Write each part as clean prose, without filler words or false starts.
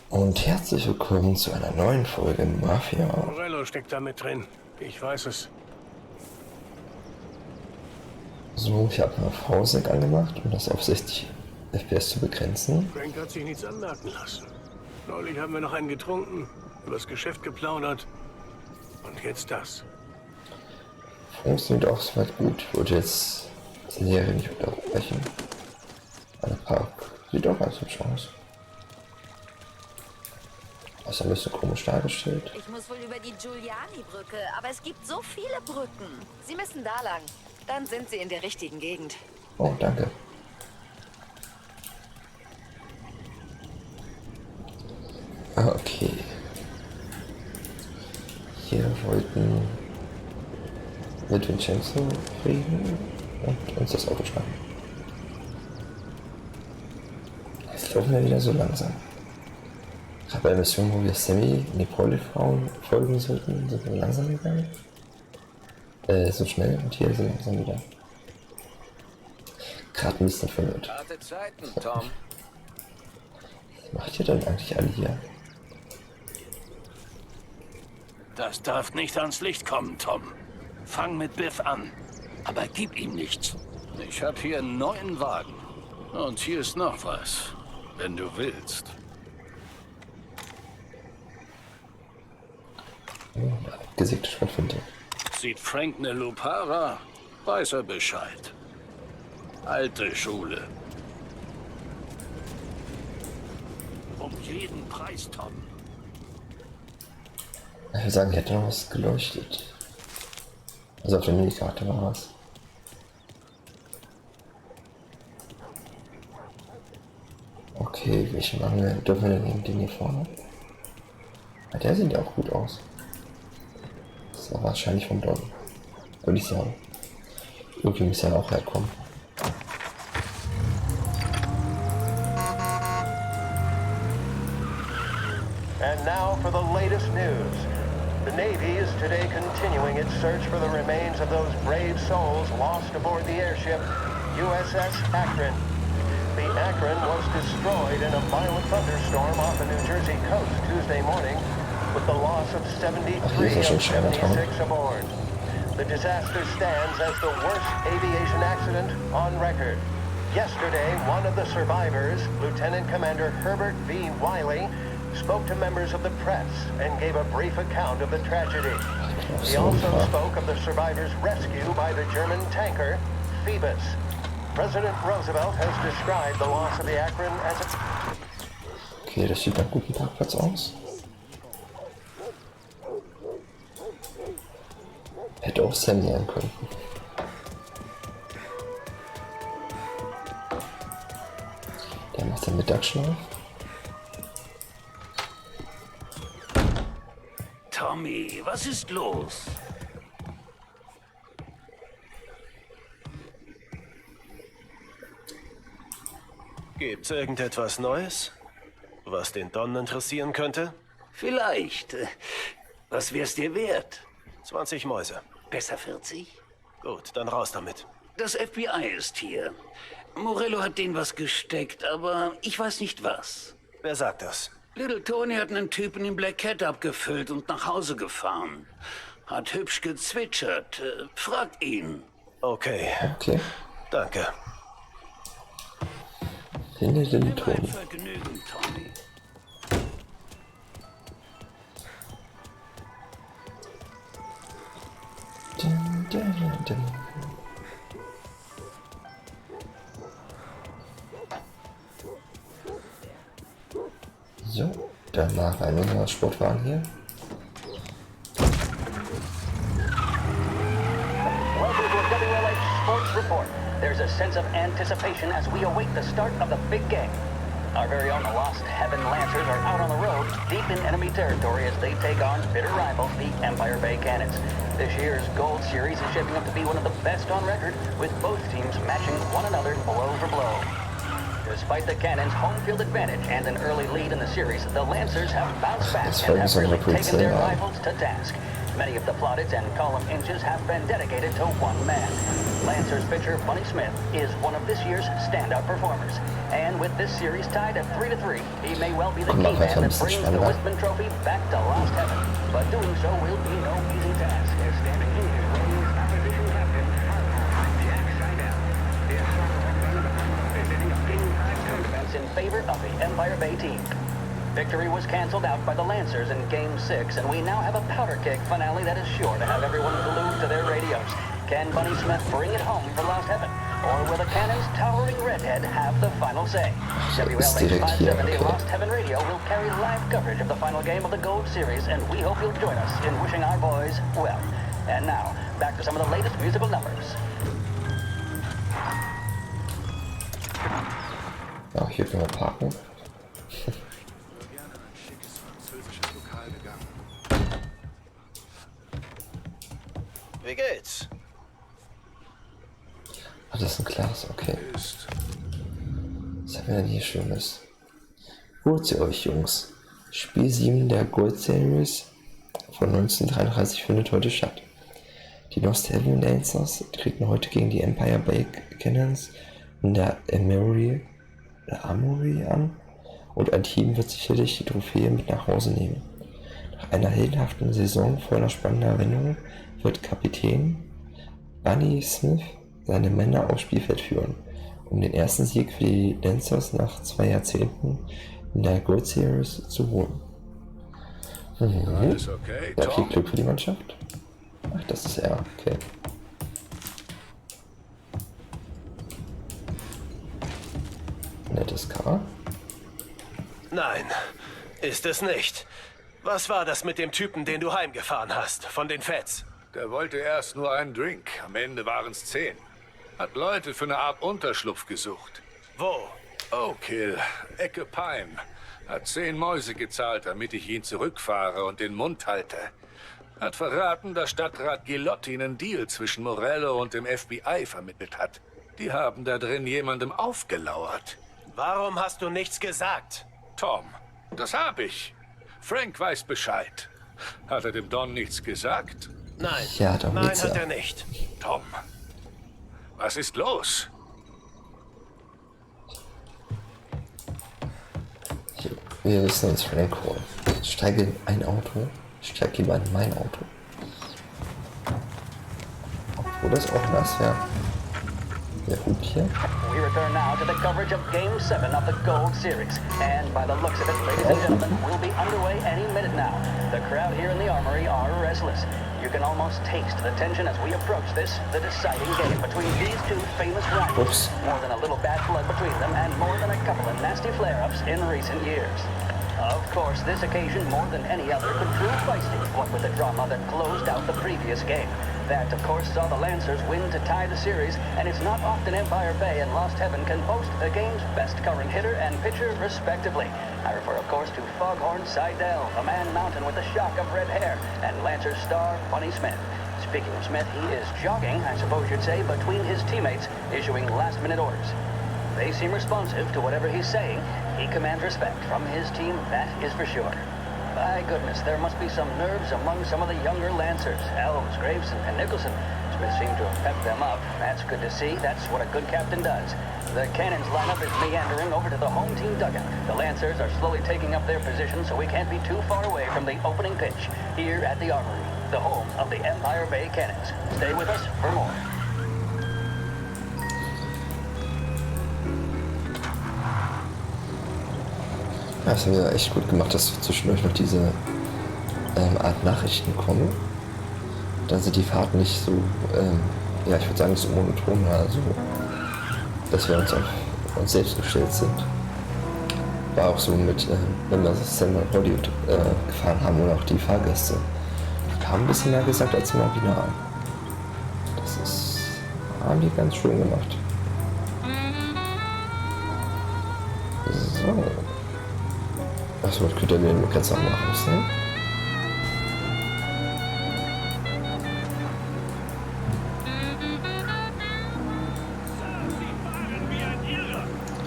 Und herzlich willkommen zu einer neuen Folge Mafia. Morello steckt da mit drin. Ich weiß es. So, ich habe mal V-Sec angemacht, um das auf 60 FPS zu begrenzen. Frank hat sich nichts anmerken lassen. Neulich haben wir noch einen getrunken, übers Geschäft geplaudert. Und jetzt das. Funktioniert auch soweit gut. Ich wollte jetzt die Serie nicht unterbrechen. Der Park sieht auch ganz hübsch aus. Ist ein bisschen komisch dargestellt. Ich muss wohl über die Giuliani-Brücke, aber es gibt so viele Brücken. Sie müssen da lang. Dann sind Sie in der richtigen Gegend. Oh, danke. Okay. Hier wollten mit Vincenzo reden und uns das Auto schnappen. Jetzt laufen wir wieder so langsam. Gerade bei der Mission, wo wir Sammy in die Polly-Frauen folgen sollten, sind wir langsam gegangen. So schnell und hier sind wir langsam wieder. Gerade ein bisschen verwirrt. Harte Zeiten, Tom. Was macht ihr denn eigentlich alle hier? Das darf nicht ans Licht kommen, Tom. Fang mit Biff an, aber gib ihm nichts. Ich habe hier einen neuen Wagen. Und hier ist noch was, wenn du willst. Oh, gesägte Schrotflinte. Sieht Frank ne Lupara, weiß er Bescheid. Alte Schule. Um jeden Preis, Tom. Ich würde sagen, hier hätte noch was geleuchtet. Also auf der Minikarte war was. Okay, welchen machen wir? Dürfen wir denn den hier vorne? Ja, der sieht ja auch gut aus. Das war wahrscheinlich vom Don. Würde ich sagen. Irgendwie muss ja auch herkommen. And now for the latest news. The Navy is today continuing its search for the remains of those brave souls lost aboard the airship USS Akron. The Akron was destroyed in a violent thunderstorm off the New Jersey coast Tuesday morning, with the loss of 73 of 76 aboard. The disaster stands as the worst aviation accident on record. Yesterday, one of the survivors, Lieutenant Commander Herbert V. Wiley, spoke to members of the press and gave a brief account of the tragedy. He also spoke of the survivors' rescue by the German tanker Phoebus. President Roosevelt has described the loss of the Akron as a... Okay, das sieht nach gutem Parkplatz aus. Hätte auch Sam sein können. Der macht den Mittagsschlaf. Tommy, was ist los? Gibt's irgendetwas Neues, was den Don interessieren könnte? Vielleicht. Was wär's dir wert? 20 Mäuse. Besser 40? Gut, dann raus damit. Das FBI ist hier. Morello hat denen was gesteckt, aber ich weiß nicht was. Wer sagt das? Little Tony hat einen Typen in Black Cat abgefüllt und nach Hause gefahren. Hat hübsch gezwitschert. Fragt ihn. Okay, Okay. danke. Hinter den Immer ein Ton. Vergnügen, Tommy. Dun, dun, dun, dun. So, dann machen wir einen Sportwagen hier. Welcome to a WLH Sports Report. There's a sense of anticipation as we await the start of the big game. Our very own Lost Heaven Lancers are out on the road, deep in enemy territory as they take on bitter rivals, the Empire Bay Cannons. This year's Gold Series is shaping up to be one of the best on record, with both teams matching one another blow for blow. Despite the Cannons' home field advantage and an early lead in the series, the Lancers have bounced back and have really taken their rivals to task. Many of the plaudits and column inches have been dedicated to one man. Lancers pitcher Bunny Smith is one of this year's standout performers. And with this series tied at 3-3, he may well be the key man that brings the Wistman Trophy back to Lost Heaven. But doing so will be no easy task, as standing in his role is opposition captain Jack Seidel. In favor of the Empire Bay team. Victory was canceled out by the Lancers in Game 6, and we now have a powder keg finale that is sure to have everyone glued to their radios. Can Bunny Smith bring it home for Lost Heaven? Or will the Cannon's towering redhead have the final say? WLH 570 Lost Heaven Radio will carry live coverage of the final game of the Gold Series, and we hope you'll join us in wishing our boys well. And now, back to some of the latest musical numbers. Ja, hier können wir parken. Wie geht's? Ah, das ist ein Glas, okay. Was haben wir denn hier Schönes? Holt sie euch, Jungs. Spiel 7 der Gold Series von 1933 findet heute statt. Die Lost Heaven Lancers treten heute gegen die Empire Bay Cannons in der Armory an und ein Team wird sicherlich die Trophäe mit nach Hause nehmen. Nach einer heldenhaften Saison voller spannender Wendungen wird Kapitän Bunny Smith seine Männer aufs Spielfeld führen, um den ersten Sieg für die Lancers nach 2 Jahrzehnten in der Gold Series zu holen. Alles okay, Ja, Tom? viel Glück für die Mannschaft. Ach, das ist er, okay. Nettes Car. Nein, ist es nicht. Was war das mit dem Typen, den du heimgefahren hast, von den Feds? Der wollte erst nur einen Drink. Am Ende waren es 10. Hat Leute für eine Art Unterschlupf gesucht. Wo? Oak Hill, Ecke Pine. Hat 10 Mäuse gezahlt, damit ich ihn zurückfahre und den Mund halte. Hat verraten, dass Stadtrat Gilotti einen Deal zwischen Morello und dem FBI vermittelt hat. Die haben da drin jemandem aufgelauert. Warum hast du nichts gesagt? Tom, das hab ich. Frank weiß Bescheid. Hat er dem Don nichts gesagt? Nein. Ja, darum Nein, geht's hat ja. er nicht. Tom, was ist los? Wir müssen uns Frank holen. Steige in ein Auto. Steig lieber in mein Auto. Obwohl das auch nass wäre. Der Hut hier. We return now to the coverage of Game 7 of the Gold Series. And by the looks of it, ladies and gentlemen, we'll be underway any minute now. The crowd here in the Armory are restless. You can almost taste the tension as we approach this, the deciding game between these two famous rivals. More than a little bad blood between them, and more than a couple of nasty flare-ups in recent years. Of course, this occasion, more than any other, could prove feisty, what with the drama that closed out the previous game. That, of course, saw the Lancers win to tie the series, and it's not often Empire Bay and Lost Heaven can boast the game's best current hitter and pitcher, respectively. I refer, of course, to Foghorn Seidel, a man mountain with a shock of red hair, and Lancers star Bunny Smith. Speaking of Smith, he is jogging, I suppose you'd say, between his teammates, issuing last-minute orders. They seem responsive to whatever he's saying. He commands respect from his team, that is for sure. My goodness, there must be some nerves among some of the younger Lancers. Elms, Graveson, and Nicholson. Smith seemed to have pepped them up. That's good to see. That's what a good captain does. The Cannons lineup is meandering over to the home team dugout. The Lancers are slowly taking up their position, so we can't be too far away from the opening pitch here at the Armory, the home of the Empire Bay Cannons. Stay with us for more. Ja, das haben wir echt gut gemacht, dass zwischendurch noch diese Art Nachrichten kommen. Dann sind die Fahrten nicht so, ja, ich würde sagen, so monoton, also dass wir uns auf uns selbst gestellt sind. War auch so mit, wenn wir Stand Hollywood gefahren haben oder auch die Fahrgäste. Die haben ein bisschen mehr gesagt als im Original. Haben die ganz schön gemacht. So. Achso, was könnt ihr denn jetzt auch machen, ne?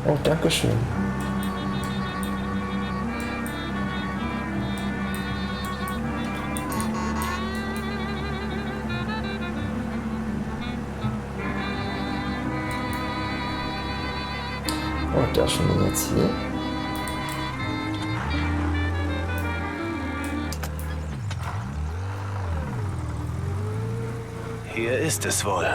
Oh, danke schön. da schon unser Ziel? Hier ist es wohl.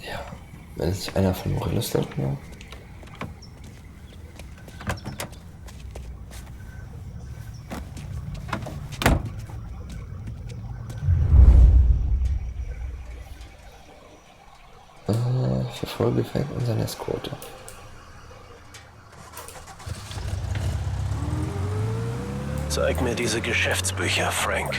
Ja, wenn es nicht einer von Morellos dort war. Verfolge Frank und seine Eskorte. Zeig mir diese Geschäftsbücher, Frank.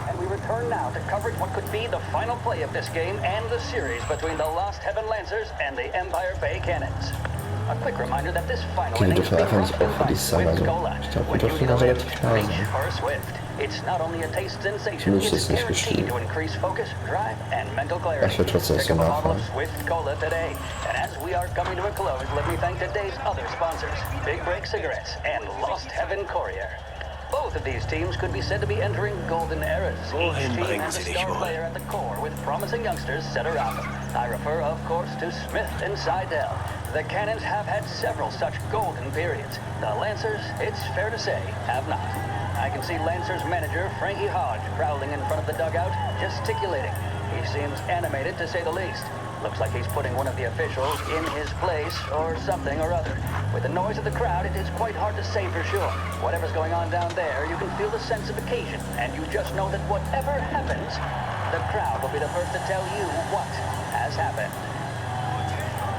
And we return now to coverage what could be the final play of this game and the series between the Lost Heaven Lancers and the Empire Bay Cannons. A quick reminder that this final Okay, wir inning is dürfen being einfach nicht brought to you by auffällig sein, Swift also Cola. ich glaube, wir When you dürfen get da a lift, relativ nah reach sein. for Swift. It's not only a taste sensation, Zumindest it's ist nicht guaranteed geschrieben. to increase focus, drive, and mental clarity. Ich werde trotzdem Pick so up a bottle of nachfahren. Swift Cola today. And as we are coming to a close, let me thank today's other sponsors, Big Break Cigarettes and Lost Heaven Courier. Both of these teams could be said to be entering golden eras. Wohin Each team bringen has a sie dich star wohl? player at the core with promising youngsters set around them. I refer, of course, to Smith and Seidel. The Cannons have had several such golden periods. The Lancers, it's fair to say, have not. I can see Lancers manager Frankie Hodge prowling in front of the dugout, gesticulating. He seems animated to say the least. Looks like he's putting one of the officials in his place or something or other. With the noise of the crowd, it is quite hard to say for sure. Whatever's going on down there, you can feel the sense of occasion, and you just know that whatever happens, the crowd will be the first to tell you what has happened.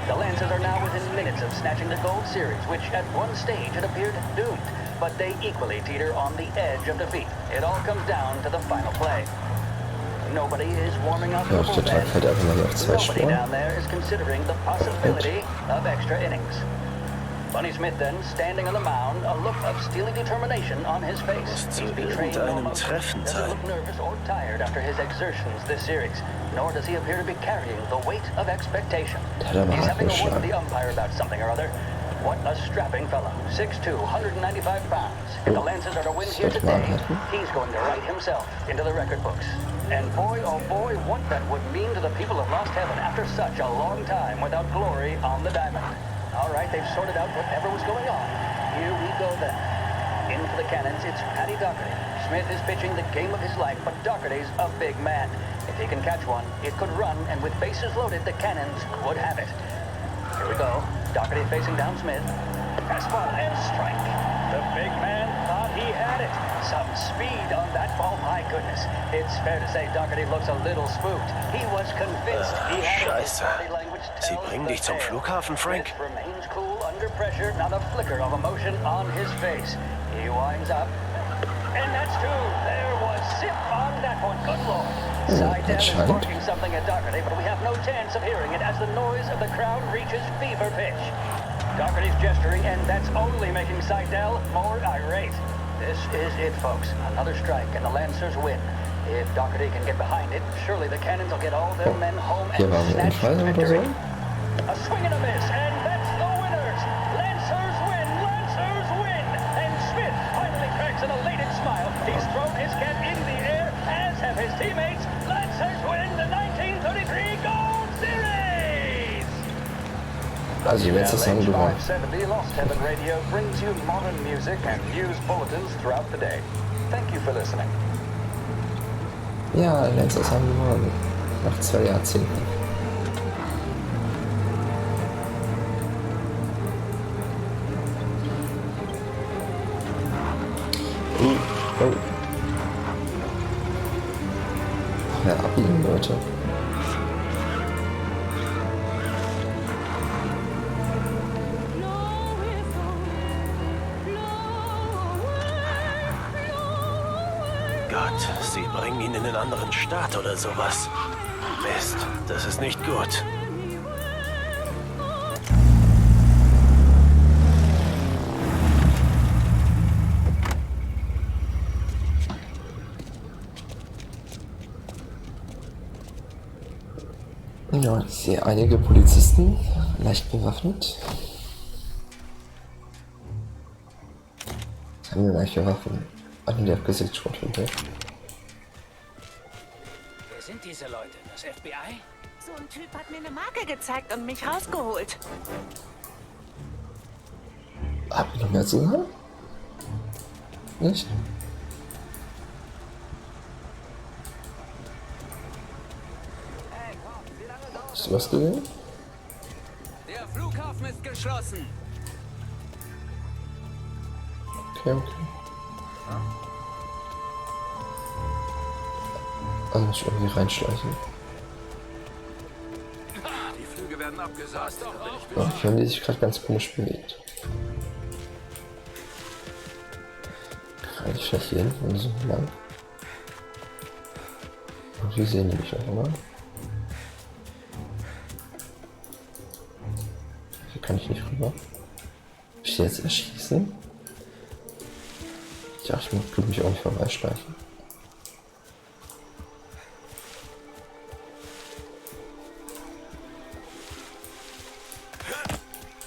The Lancers are now within minutes of snatching the Gold Series, which at one stage had appeared doomed, but they equally teeter on the edge of defeat. It all comes down to the final play. Nobody is warming up Ja, the der Tag fällt einfach mal hier auf zwei Nobody Spuren. down there is considering the possibility of extra innings. Bunny Smith then, standing on the mound, a look of steely determination on his face. Muss zu He's betraying no irgendeinem emotion, Treffen doesn't sein. look nervous or tired after his exertions this series, nor does he appear to be carrying the weight of expectation. Der hat aber He's hart having a word with geschlagen. the umpire about something or other. What a strapping fellow. 6'2", 195 pounds. If the Lancers are to win here Sollte today, man halten. he's going to write himself into the record books. And boy, oh boy, what that would mean to the people of Lost Heaven after such a long time without glory on the diamond. All right, they've sorted out whatever was going on. Here we go then. In for the Cannons, it's Paddy Doherty. Smith is pitching the game of his life, but Doherty's a big man. If he can catch one, it could run, and with bases loaded, the Cannons could have it. Here we go. Doherty facing down Smith. Fastball and strike. The big man thought he had it. Some speed on that ball, my goodness. It's fair to say Doherty looks a little spooked. He was convinced he had it. His Scheiße. body language Sie tells bringen the dich zum tale. Flughafen, Frank? Smith remains cool under pressure, not a flicker of emotion on his face. He winds up. And that's two. There was zip on that one. Good lord. Seidel is scheint. barking something at Doherty, but we have no chance of hearing it as the noise of the crowd reaches fever pitch. Doherty's gesturing, and that's only making Seidel more irate. This is it, folks. Another strike, and the Lancers win. If Doherty can get behind it, surely the Cannons will get all their men home Hier and war ein snatch Unfall the oder victory. so. A swing and a miss, and that's the winners. Lancers win, Lancers win. And Smith finally cracks an elated smile. He's thrown his cap in the air, as have his teammates. Lancers win the 1933 Gold Series. Also jetzt ist dann gewonnen. 570 Lost Heaven Radio brings you modern music and news bulletins throughout the day. Thank you for listening. Ja, letztes haben gewonnen. Nach 2 Jahrzehnten. Oh. Ja, abbiegen, Leute. Gott, sie bringen ihn in einen anderen Staat oder sowas. Mist, das ist nicht gut. sehe einige Polizisten, leicht bewaffnet. Was haben wir leichte Waffen? An der Gesichtsschrotflinte. Wer sind diese Leute? Das FBI? So ein Typ hat mir eine Marke gezeigt und mich rausgeholt. Habt ihr noch mehr zu sagen? Nicht? Hast du was gesehen? Der Flughafen ist geschlossen. Okay, okay. Also muss ich irgendwie reinschleichen. Die Flüge werden abgesagt. Ja, hier haben die sich gerade ganz komisch bewegt. Kann ich vielleicht hier hinten so lang? Und die sehen die mich auch immer. Hier kann ich nicht rüber. Ich die jetzt erschießen? Ja, ich muss mich auch nicht vorbeischleichen.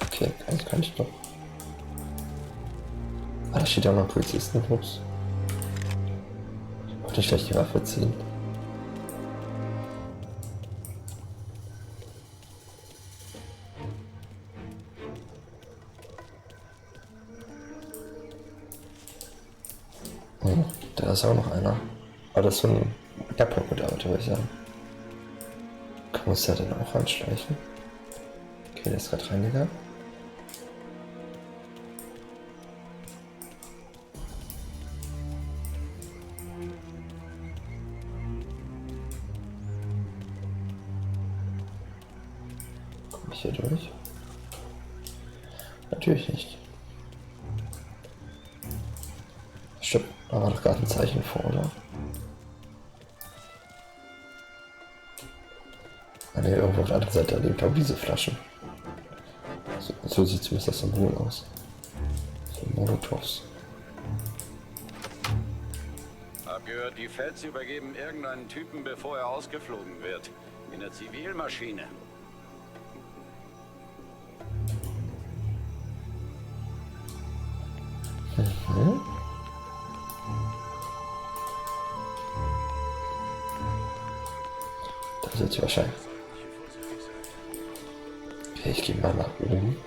Okay, eins kann ich doch. Ah, da steht ja auch noch Polizisten. Ups. Ich wollte gleich die Waffe ziehen. Oh, da ist auch noch einer. Aber das ist so ein Airport-Mitarbeiter, würde ich sagen. Kann uns der denn auch anschleichen? Okay, der ist gerade reingegangen. Komme ich hier durch? Natürlich nicht. Stimmt, da war doch gerade ein Zeichen vor, oder? Ah, ne, irgendwo auf der anderen Seite liegen, glaube ich, diese Flaschen. So sieht zumindest das Symbol aus. So Molotovs. Hab gehört, die Feds übergeben irgendeinen Typen, bevor er ausgeflogen wird. In der Zivilmaschine. Mhm. Das wird sie wahrscheinlich. Okay, ich gehe mal nach oben.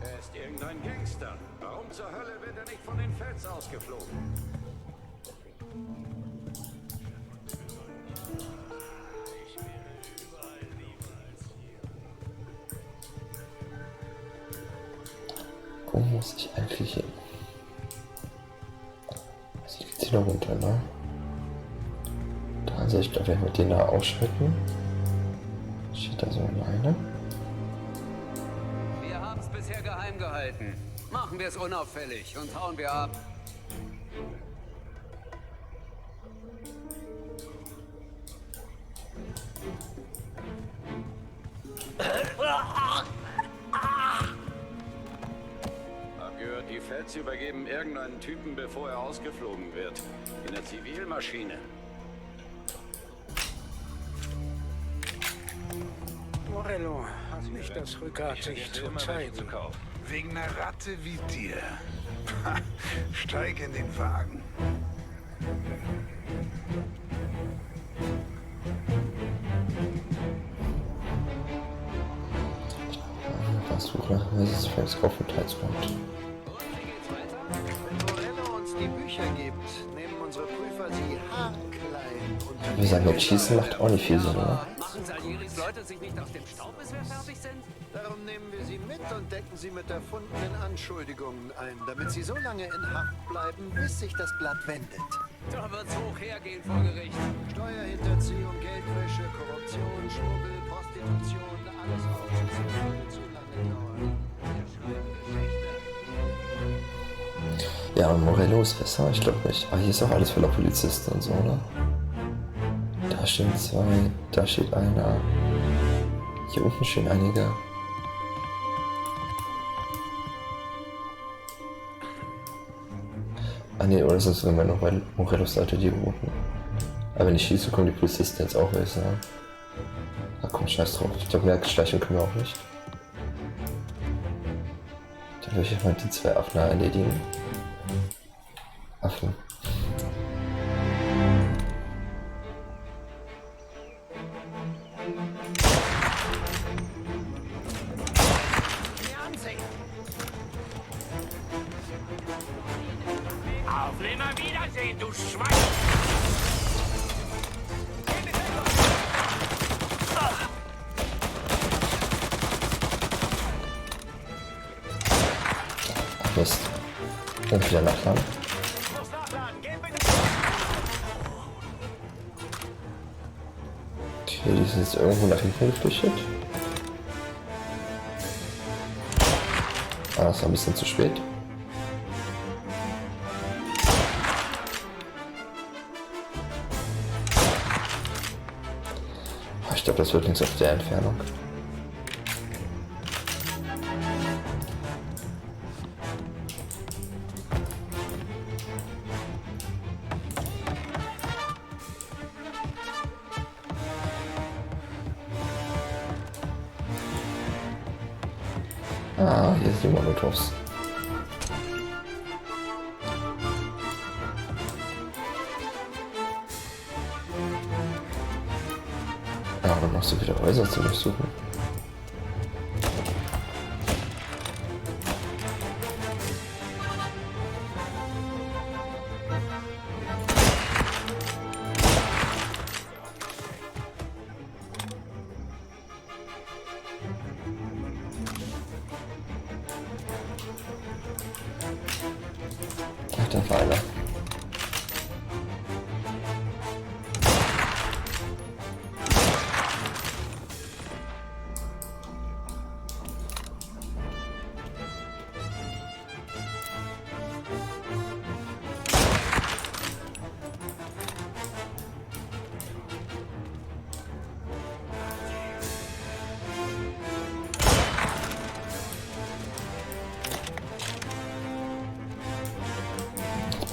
Er ist irgendein Gangster. Warum zur Hölle wird er nicht von den Feds ausgeflogen? Wo muss ich eigentlich hin? Also ich gehe noch runter, ne? Da soll ich glaube ich mit denen da ausschreiten. Steht da so alleine. Wir haben es bisher geheim gehalten. Machen wir es unauffällig und hauen wir ab. Hab gehört, die Feds übergeben irgendeinen Typen, bevor er ausgeflogen wird. In der Zivilmaschine. Morello hat nicht das Rückgrat, sich zu zeigen. Wegen einer Ratte wie dir. Steig in den Wagen. Versuche, was ist für das Aufenthaltsgrund? Wenn Morello uns die Bücher gibt, nehmen unsere Prüfer sie haarklein und... Wir sagen, mit Schießen macht auch nicht viel Sinn, oder? Machen Salieris Leute sich nicht aus dem Staub, bis wir fertig sind? Darum nehmen wir sie mit und decken sie mit erfundenen Anschuldigungen ein, damit sie so lange in Haft bleiben, bis sich das Blatt wendet. Da wird's hoch hergehen vor Gericht. Steuerhinterziehung, Geldwäsche, Korruption, Schmuggel, Prostitution, alles aufzusuchen, wird zu lange dauern. Wir schreiben Geschichte. Ja, und Morello ist besser? Ich glaube nicht. Ah, hier ist auch alles voller Polizisten und so, oder? Da stehen zwei, da steht einer. Hier unten stehen einige. Ah ne, oder ist das sogar noch bei Morellos Seite die roten? Aber wenn ich schieße, kommen die Polizisten jetzt auch, würde ich sagen. Ah komm, scheiß drauf. Ich glaube, mehr schleichen können wir auch nicht. Dann würde ich mal die 2 Affen erledigen. Affen. Auf Nimmerwiedersehen, du Schwein! Ach Mist. Und wieder nachladen. Okay, die sind jetzt irgendwo nach hinten geflüchtet. Ah, das war ein bisschen zu spät. Ich glaube, das wird nichts auf der Entfernung. Ah, hier sind die Molotovs. Ja, dann machst du wieder Häuser zu durchsuchen. Ach, da war einer.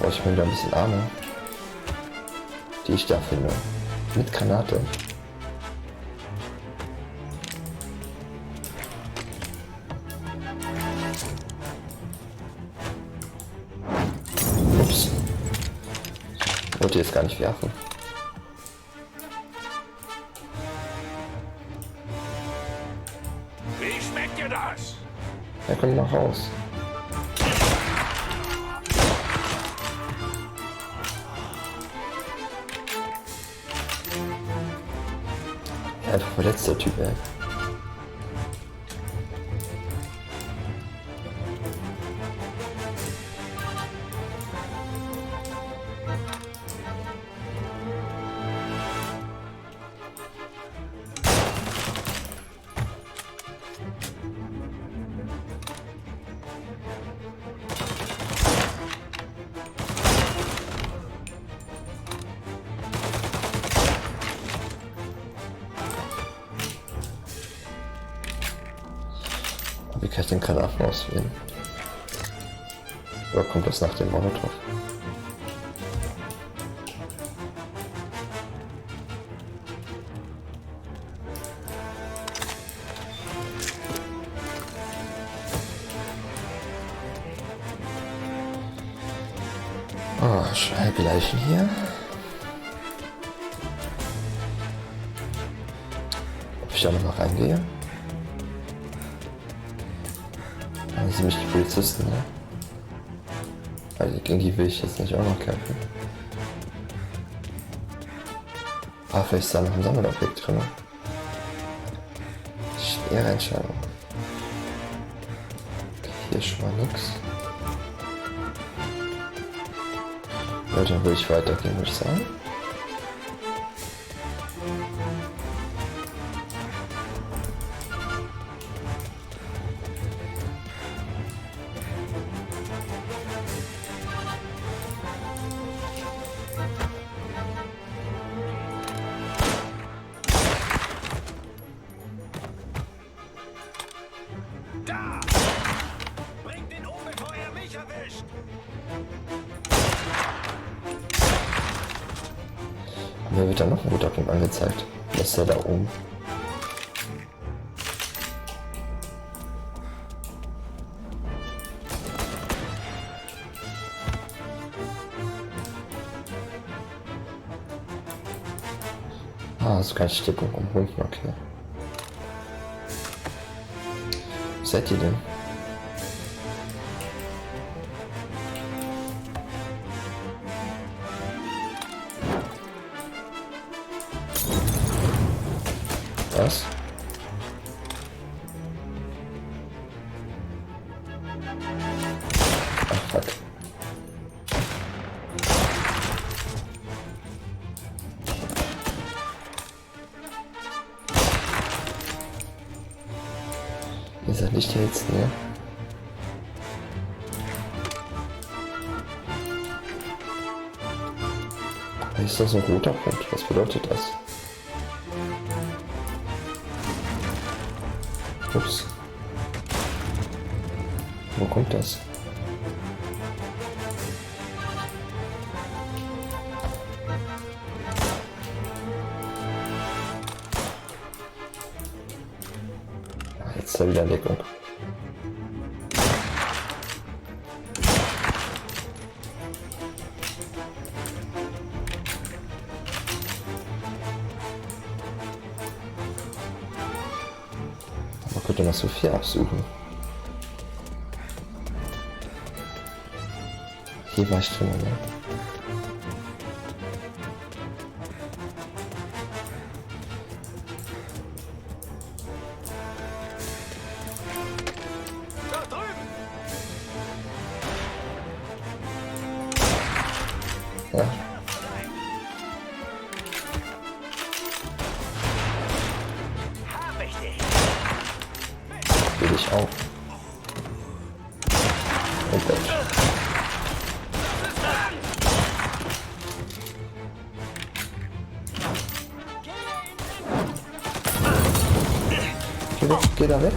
Brauche ich mir wieder ein bisschen Arme, die ich da finde. Mit Granate. Ups. Wollte jetzt gar nicht werfen. Wie schmeckt dir das? Ja, komm mal raus. Einfach verletzt der Typ, ey. Wie kann ich den Granaten auswählen? Oder kommt das nach dem Molotov? Oh, Schallgleichen hier. Ob ich da noch mal reingehe? Das sind nämlich die Polizisten, ne? Also gegen die will ich jetzt nicht auch noch kämpfen. Ah, vielleicht ist da noch ein Sammelobjekt drin. Schwere Entscheidung. Okay, hier ist schon mal nix. Ja, dann will ich weitergehen, würde ich sagen. Mir wird da noch ein guter Punkt angezeigt. Das ist der da oben. Ah, so kann ich Stickung umrunden, okay. Wo seid ihr denn? Was? Ach, fuck. Ihr seid nicht der Letzte, ne? Ist das ein roter Punkt? Was bedeutet das? Ups. Wo kommt das? Ah, jetzt ist da wieder Deckung. Man könnte noch so viel absuchen. Hier war ich drin, ne? Da drüben! Ja. Will ich auch. Oh Gott. Geh da weg.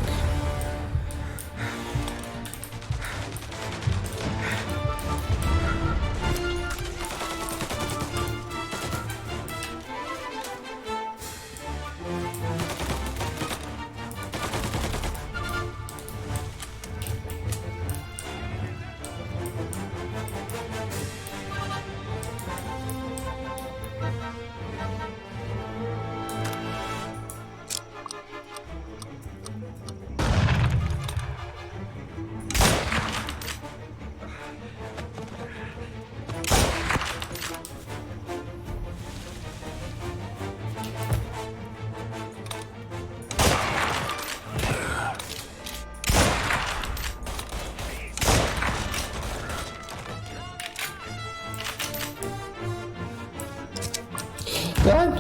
Nein!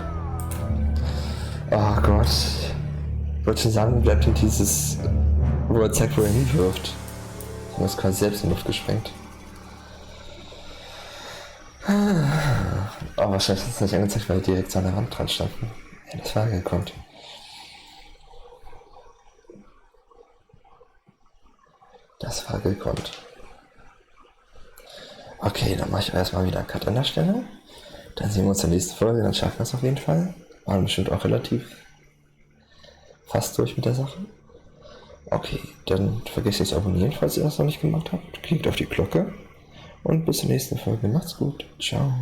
Oh Gott. Ich wollte schon sagen, bleibt in dieses, wo er zeigt, wo er hinwirft. Er ist quasi selbst in die Luft gesprengt. Aber wahrscheinlich ist es nicht angezeigt, weil die direkt so an der Wand dran standen. Ja, das war gekonnt. Das war gekonnt. Okay, dann mache ich erstmal wieder einen Cut an der Stelle. Dann sehen wir uns in der nächsten Folge, dann schaffen wir es auf jeden Fall. Waren bestimmt auch relativ fast durch mit der Sache. Okay, dann vergesst nicht zu abonnieren, falls ihr das noch nicht gemacht habt. Klickt auf die Glocke und bis zur nächsten Folge. Macht's gut. Ciao.